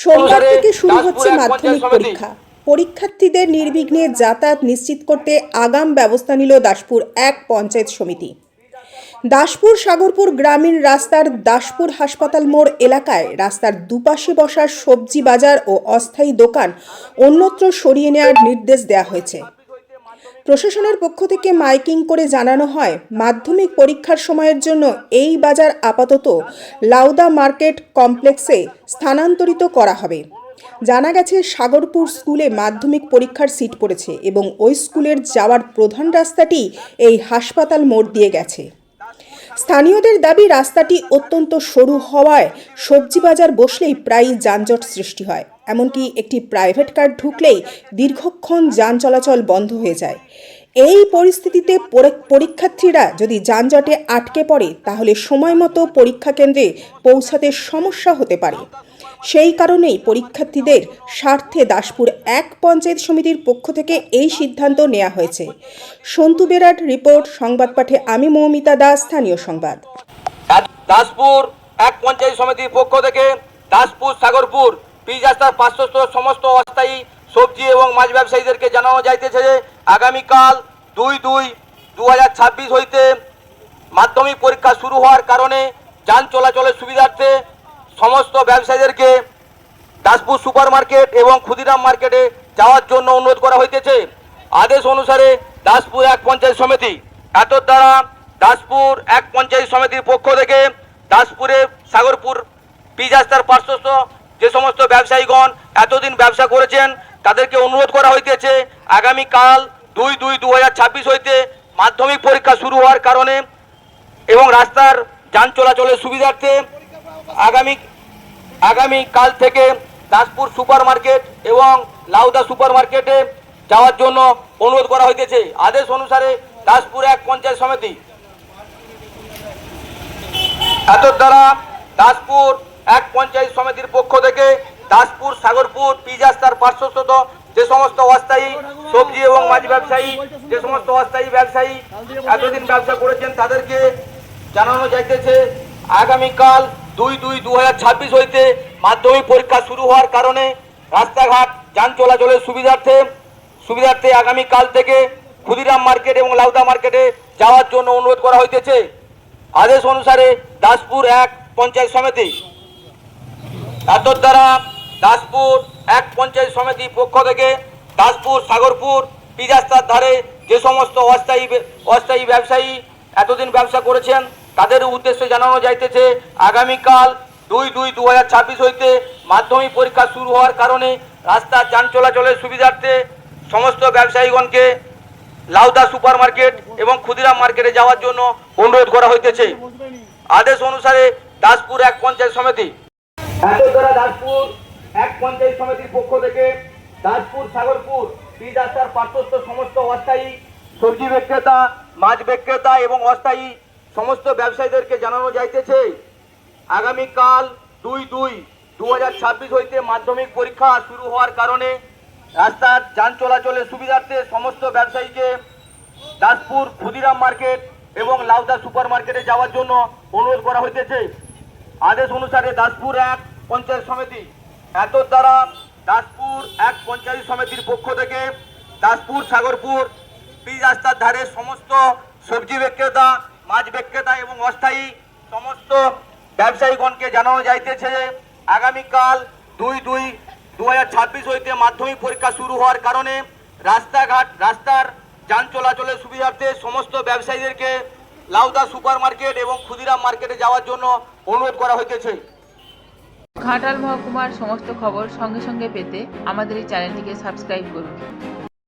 সোমবার থেকে শুরু হচ্ছে মাধ্যমিক পরীক্ষা। পরীক্ষার্থীদের নির্বিঘ্নে যাতায়াত নিশ্চিত করতে আগাম ব্যবস্থা নিল দাসপুর এক পঞ্চায়েত সমিতি। দাসপুর সাগরপুর গ্রামীণ রাস্তার দাসপুর হাসপাতাল মোড় এলাকায় রাস্তার দুপাশে বসার সবজি বাজার ও অস্থায়ী দোকান অন্যত্র সরিয়ে নেওয়ার নির্দেশ দেওয়া হয়েছে। প্রশাসনের পক্ষ থেকে মাইকিং করে জানানো হয়, মাধ্যমিক পরীক্ষার সময়ের জন্য এই বাজার আপাতত লাউদা মার্কেট কমপ্লেক্সে স্থানান্তরিত করা হবে। জানা গেছে, সাগরপুর স্কুলে মাধ্যমিক পরীক্ষার সিট পড়েছে এবং ওই স্কুলের যাওয়ার প্রধান রাস্তাটি এই হাসপাতাল মোড় দিয়ে গেছে। স্থানীয়দের দাবি, রাস্তাটি অত্যন্ত সরু হওয়ায় সবজি বাজার বসলেই প্রায়ই যানজট সৃষ্টি হয়। এমনকি একটি প্রাইভেট কার ঢুকলেই দীর্ঘক্ষণ যান চলাচল বন্ধ হয়ে যায়। এই পরিস্থিতিতে পরীক্ষার্থীরা যদি যানজটে আটকে পড়ে তাহলে সময় মতো পরীক্ষা কেন্দ্রে পৌঁছাতে সমস্যা হতে পারে। সেই কারণেই পরীক্ষার্থীদের স্বার্থে দাসপুর এক পঞ্চায়েত সমিতির পক্ষ থেকে এই সিদ্ধান্ত নেওয়া হয়েছে। সন্তু বেরাট রিপোর্ট, সংবাদ পাঠে আমি মৌমিতা দাস, স্থানীয় সংবাদ। দাসপুর এক পঞ্চায়েত সমিতির পক্ষ থেকে দাসপুর সাগরপুর পিচ রাস্তার পার্শ্বস্থ সমস্ত অস্থায়ী সবজি এবং মাছ ব্যবসায়ীদেরকে জানানো যাইতেছে যে আগামীকাল 2/2/2026 হইতে মাধ্যমিক পরীক্ষা শুরু হওয়ার কারণে যান চলাচলের সুবিধার্থে সমস্ত ব্যবসায়ীদেরকে দাসপুর সুপার মার্কেট এবং ক্ষুদিরাম মার্কেটে যাওয়ার জন্য অনুরোধ করা হইতেছে। আদেশ অনুসারে দাসপুর এক পঞ্চায়েত সমিতি এত দ্বারা দাসপুর এক পঞ্চায়েত সমিতির পক্ষ থেকে দাসপুরে সাগরপুর পিচ রাস্তার পার্শ্বস্থ যে সমস্ত ব্যবসায়ীগণ এতদিন ব্যবসা করেছেন তাদেরকে অনুরোধ করা হইতেছে আগামীকাল 2/2/2026 হইতে মাধ্যমিক পরীক্ষা শুরু হওয়ার কারণে এবং রাস্তার যান চলাচলের সুবিধার্থে আগামীকাল থেকে দাসপুর সুপার মার্কেট এবং লাউদা সুপার মার্কেটে যাওয়ার জন্য অনুরোধ করা হইতেছে। আদেশ অনুসারে দাসপুর এক পঞ্চায়েত সমিতি এত দ্বারা দাসপুর এক পঞ্চায়েত সমিতির পক্ষ থেকে দাসপুর সাগরপুর পিচ রাস্তার পার্শ্বস্থ যে সমস্ত অস্থায়ী সবজি এবং মাছ ব্যবসায়ী যে সমস্ত অস্থায়ী ব্যবসায়ী এতদিন ব্যবসা করেছেন তাদেরকে জানানো যাইতেছে আগামীকাল 2/2/2026 হইতে মাধ্যমিক পরীক্ষা শুরু হওয়ার কারণে রাস্তাঘাট যান চলাচলের সুবিধার্থে আগামীকাল থেকে ক্ষুদিরাম মার্কেট এবং লাউদা মার্কেটে যাওয়ার জন্য অনুরোধ করা হইতেছে। আদেশ অনুসারে দাসপুর এক পঞ্চায়েত সমিতি এত দ্বারা দাসপুর এক পঞ্চায়েত সমিতির পক্ষ থেকে দাসপুর সাগরপুর পিচ রাস্তার ধারে যে সমস্ত অস্থায়ী ব্যবসায়ী এতদিন ব্যবসা করেছেন তাদের উদ্দেশ্যে জানানো যাইতেছে আগামীকাল 2/2/2026 হইতে মাধ্যমিক পরীক্ষা শুরু হওয়ার কারণে রাস্তার যান চলাচলের সুবিধার্থে সমস্ত ব্যবসায়ীগণকে লাউদা সুপার মার্কেট এবং ক্ষুদিরাম মার্কেটে যাওয়ার জন্য অনুরোধ করা হইতেছে। আদেশ অনুসারে দাসপুর এক পঞ্চায়েত সমিতি এত দ্বারা দাসপুর এক পঞ্চায়েত সমিতির পক্ষ থেকে দাসপুর সাগরপুর পিচ রাস্তার পার্শ্বস্থ সমস্ত অস্থায়ী সবজি বিক্রেতা মাছ বিক্রেতা এবং অস্থায়ী সমস্ত ব্যবসায়ীদেরকে জানানো যাইতেছে আগামীকাল 2/2/2026 হইতে মাধ্যমিক পরীক্ষা শুরু হওয়ার কারণে রাস্তার যান চলাচলের সুবিধার্থে সমস্ত ব্যবসায়ীকে দাসপুর ক্ষুদিরাম মার্কেট এবং লাউদা সুপার মার্কেটে যাওয়ার জন্য অনুরোধ করা হইতেছে। আদেশ অনুসারে দাসপুর এক পঞ্চায়েত সমিতি এত দ্বারা দাসপুর এক পঞ্চায়েত সমিতির পক্ষ থেকে দাসপুর সাগরপুর পিচ রাস্তার ধারে সমস্ত সবজি বিক্রেতা মাছ বিক্রেতা এবং অস্থায়ী সমস্ত ব্যবসায়ীগণকে জানানো যাইতেছে আগামীকাল 2/2/2026 হইতে মাধ্যমিক পরীক্ষা শুরু হওয়ার কারণে রাস্তার যান চলাচলের সুবিধার্থে সমস্ত ব্যবসায়ীদেরকে লাউদা সুপার মার্কেট এবং ক্ষুদিরাম মার্কেটে যাওয়ার জন্য অনুরোধ করা হইতেছে। ঘাটাল মহকুমার সমস্ত খবর সঙ্গে সঙ্গে পেতে আমাদের এই চ্যানেলটিকে সাবস্ক্রাইব করুন।